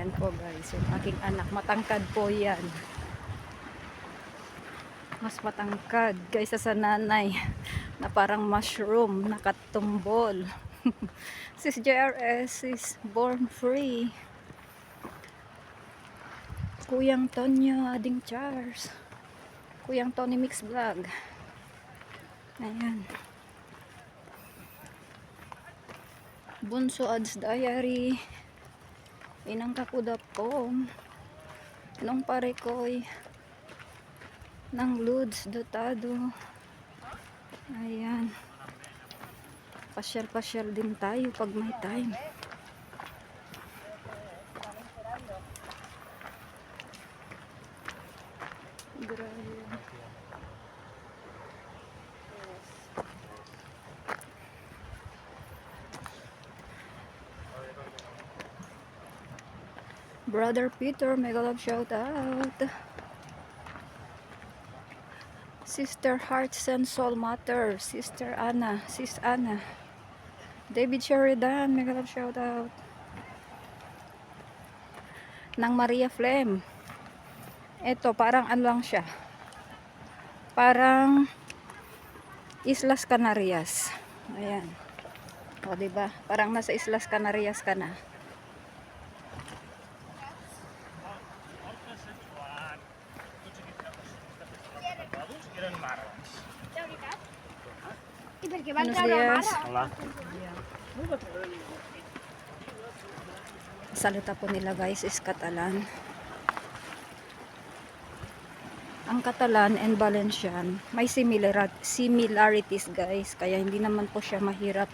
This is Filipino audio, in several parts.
Ayan po guys, yung aking anak. Matangkad po yan. Mas matangkad kaysa sa nanay na parang mushroom, nakatumbol. Sis JRS is born free. Kuyang Tonyo Ading Charles. Kuyang Tony Mix Vlog. Ayan. Bunso Ads Diary. Inang Kakudapom. Nung Parekoy. Ng Ludes Dotado. Ayan. Pasyal-pasyal din tayo pag may time. Grabe. Brother Peter, mega love shout out. Sister Hearts and Soul Matter, Sister Anna, Sis Anna. David Sheridan, mega love shout out. Nang Maria Flem. Ito, parang ano lang siya. Parang Islas Canarias. Ayan. O, diba? Parang nasa Islas Canarias ka na. Buenos días. Hola. Salita po nila guys is Catalan. Ang Catalan and Valencian may similarities guys, kaya hindi naman po siya mahirap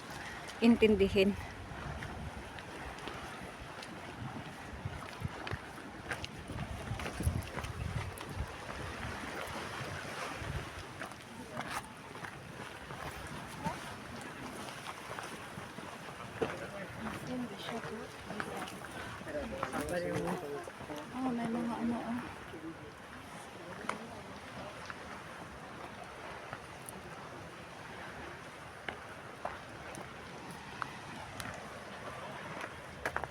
intindihin. Oh, may mga ano oh.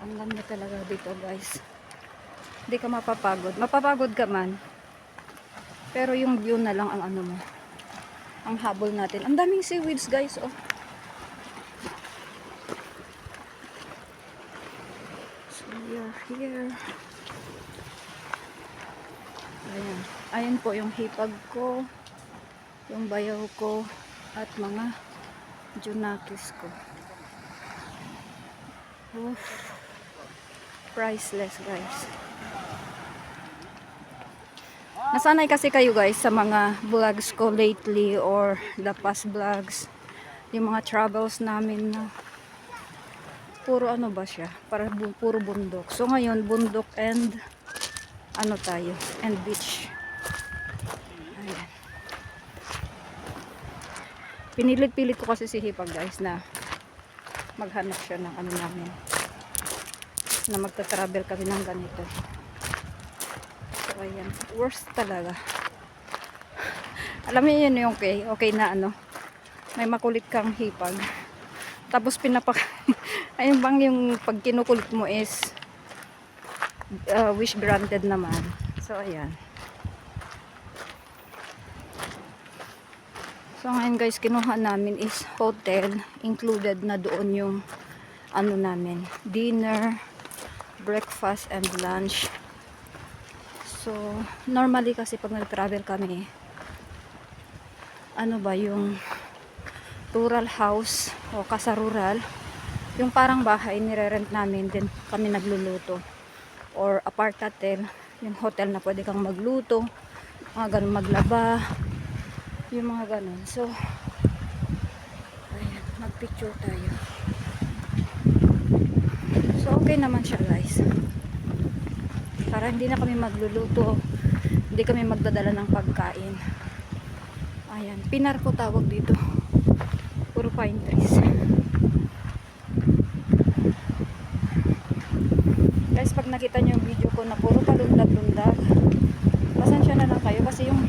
Ang ganda talaga dito guys. Hindi ka mapapagod. Mapapagod ka man. Pero yung view na lang ang ano mo. Ang habol natin. Ang daming seaweeds guys oh. So we are here. Ayan. Ayan po yung hipag ko. Yung bayaw ko. At mga junakis ko. Oof. Priceless guys. Nasanay kasi kayo guys sa mga vlogs ko lately or the past vlogs. Yung mga travels namin na puro ano ba siya? Para puro bundok. So ngayon bundok and ano tayo? And beach. Ayan. Pinilit-pilit ko kasi si Hipag guys na maghanap siya ng ano namin. Na magta-travel kami ng ganito. So ayan, worst talaga. Alam niyo yun yung okay na ano, may makulit kang hipag tapos ayun bang yung pag kinukulit mo is wish granted naman. So ayan. So ngayon guys, kinuha namin is hotel, included na doon yung ano namin, dinner, breakfast and lunch. So normally kasi pag nag-travel kami, ano ba yung rural house o casa rural, yung parang bahay nire-rent namin, din kami nagluluto, or apart-hotel, yung hotel na pwede kang magluto, mga ganun, maglaba, yung mga ganun. So ayan, magpicture tayo. So okay naman siya guys, para hindi na kami magluluto, hindi kami magdadala ng pagkain. Ayan, pinar ko tawag dito, puro pine trees guys. Pag nakita nyo yung video ko na puro palundag-lundag, pasensya na lang kayo kasi yung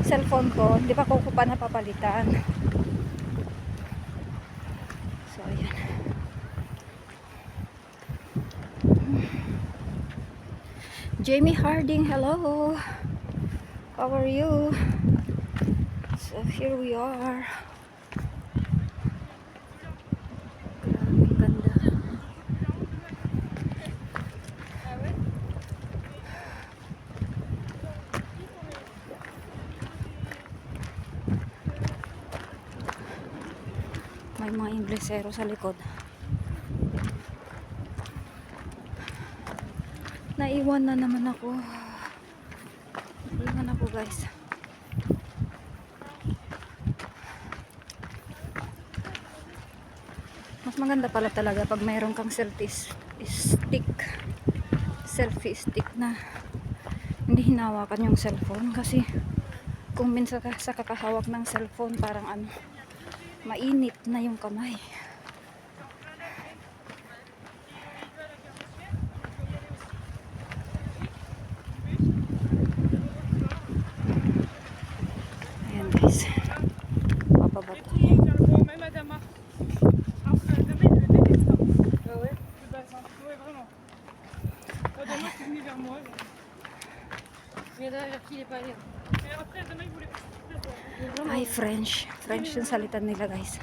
cellphone ko hindi pa ko pa napapalitan. So ayan. Jamie Harding, hello. How are you? So here we are. Grabe ganda. May mga Inglesero sa likod. Naiwan na naman ako. Naiwan ako guys. Mas maganda pala talaga pag mayroon kang selfie stick na hindi hinawakan yung cellphone, kasi kung minsan ka sa kakahawak ng cellphone parang ano, mainit na yung kamay. Ayan guys, papabato. Ay, French yung salita nila guys.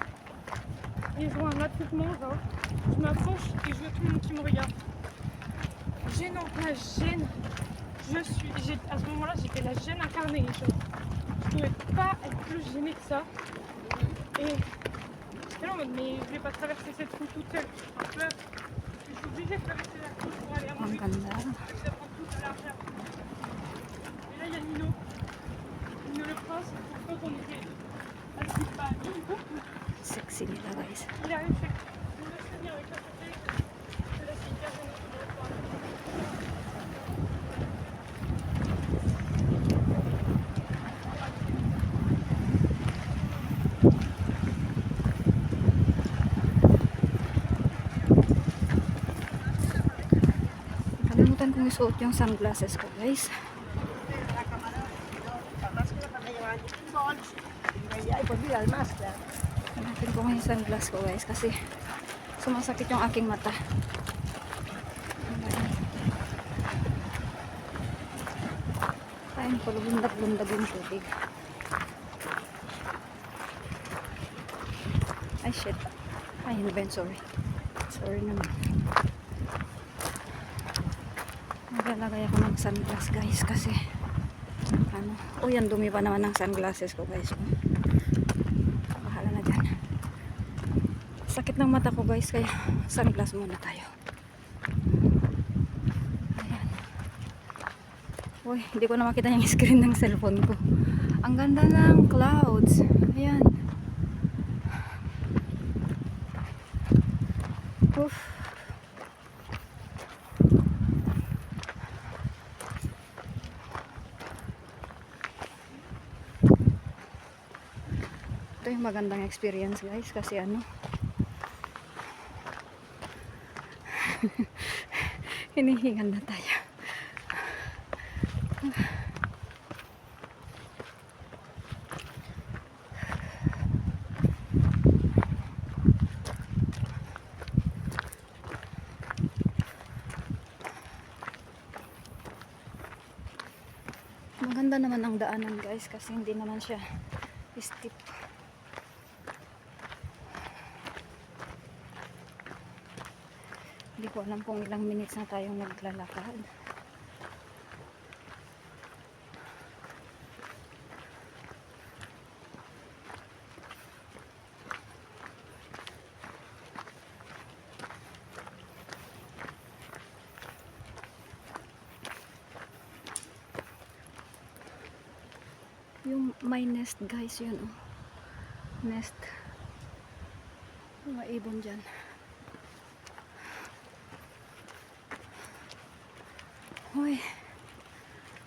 Ils ont un attroupement, genre, je m'approche et je vois tout le monde qui me regarde. Gênant, la gêne. À ce moment-là, j'étais la gêne incarnée. Je pouvais pas être plus gênée que ça. Et j'étais là en mode, mais je vais pas traverser cette route toute seule. J'ai peur. Je suis obligée de traverser la route pour aller à mon but. Ça prend toute la largeur. Et là, il y a Nino. Nino le prince. Quand on était assis pas à Nino, Sexy nila guys. il arrive chez Nino se tenir avec la côté. Je laisse hyper gênée. Kalimutan kong isuot yung sunglasses ko guys. Kalimutan ko yung sunglasses ko guys kasi sumasakit yung aking mata. Ayun, palubundag-bundag yung tubig. Ay shit. Ay, hindi ba yun? Sorry naman. Maglalagay ako ng sunglass guys kasi ano, yan dumi pa naman ng sunglasses ko guys. Bahala na dyan. Sakit ng mata ko guys, kaya sunglass muna tayo. Ayan. Uy, hindi ko na makita yung screen ng cellphone ko. Ang ganda ng clouds. Ayan. Oof. Ito yung magandang experience guys kasi ano hinihingal na tayo. Maganda naman ang daanan guys kasi hindi naman siya steep. Hindi ko alam kung ilang minutes na tayong naglalakad. Yung may nest guys, yun oh. Nest. Mga ibon dyan. Hoy,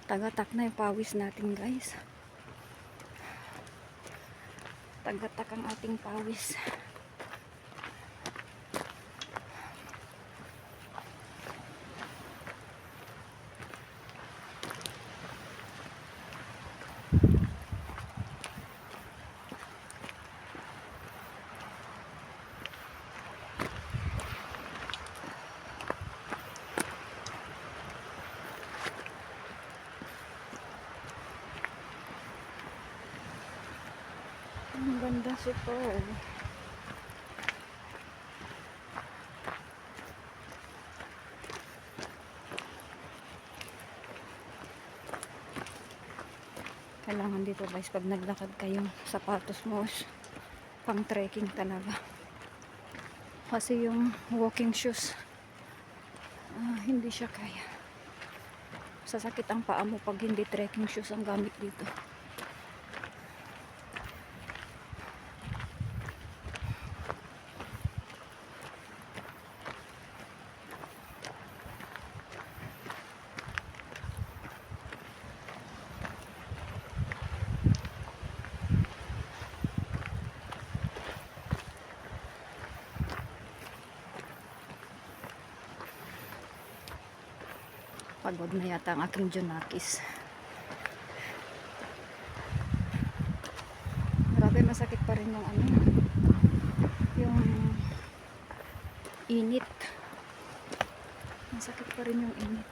tagatak na yung pawis natin guys. Tagatak ang ating pawis. Superb. Kailangan dito guys pag naglakad kayo, sapatos mo is pang trekking talaga. Kasi yung walking shoes hindi siya kaya. Sasakit ang paa mo pag hindi trekking shoes ang gamit dito. Pagod na yata ang aking Junakis. Grabe, masakit pa rin yung yung init. Masakit pa rin yung init.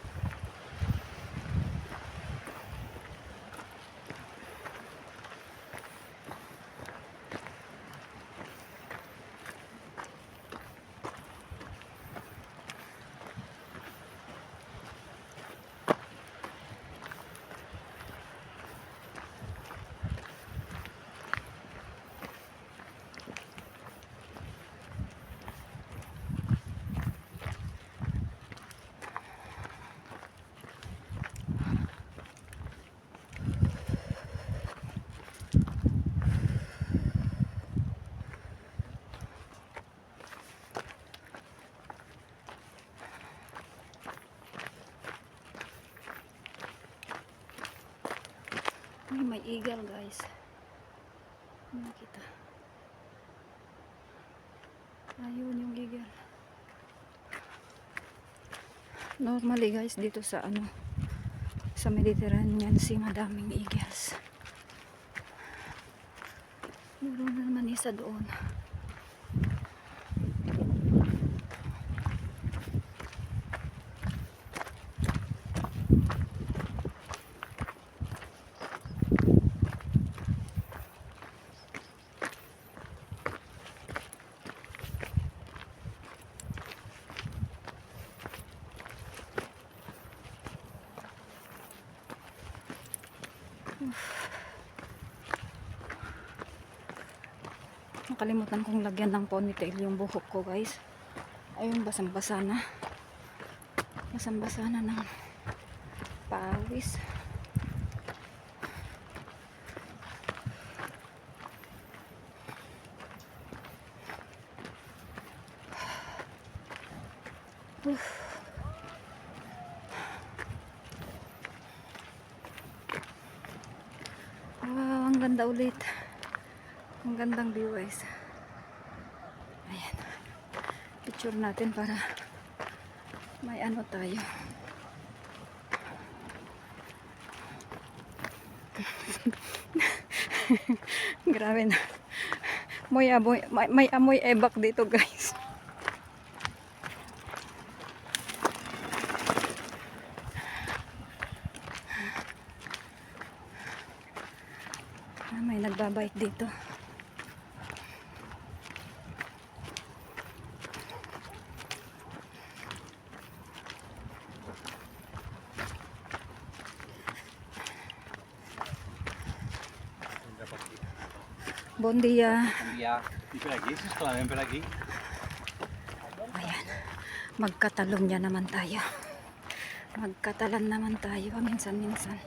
Ay, may eagle guys. Nakita. Ayun yung eagle. Normally guys dito sa sa Mediterranean Sea madaming eagles. Meron na naman isa doon. Nakalimutan kong lagyan ng ponytail yung buhok ko guys. Ayun, basang-basa na. Basang-basa na ng pawis. Wow, ang ganda ulit. Ang gandang view guys. Ayan. Picture natin para may tayo. Grabe na. May amoy ebak dito guys. May nagbabike dito. Bon dia. Ya, y por aquí, eso es también por aquí. Ayan. Magkatalon niya naman tayo. Magkatalan naman tayo minsan-minsan.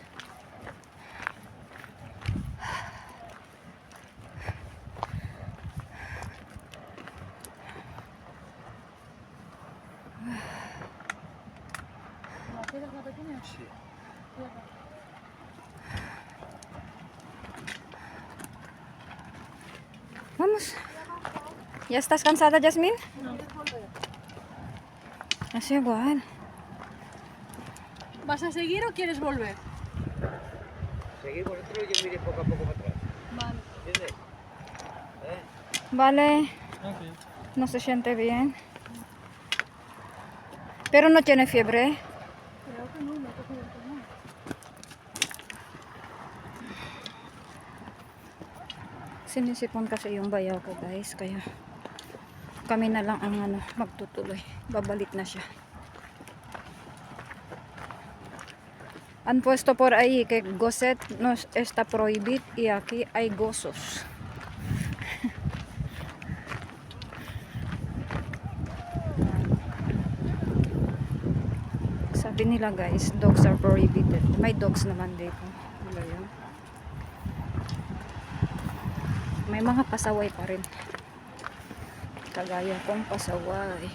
Sí. Vamos. ¿Ya estás cansada, Jasmine? No. Es igual. ¿Vas a seguir o quieres volver? Seguir vosotros y yo miré poco a poco para atrás. Vale. ¿Entiendes? Vale. No se siente bien. Pero no tiene fiebre. Creo que no, no te creo que no. Sinisipon kasi yung bayaw ko guys, kaya kami na lang ang magtutuloy. Babalik na siya. Ang puesto por ahí que Goset no está prohibit y aquí hay gozos. Sabi nila guys, dogs are prohibited. May dogs naman dito. Wala yun. May mga pasaway pa rin. Kagaya kong pasaway.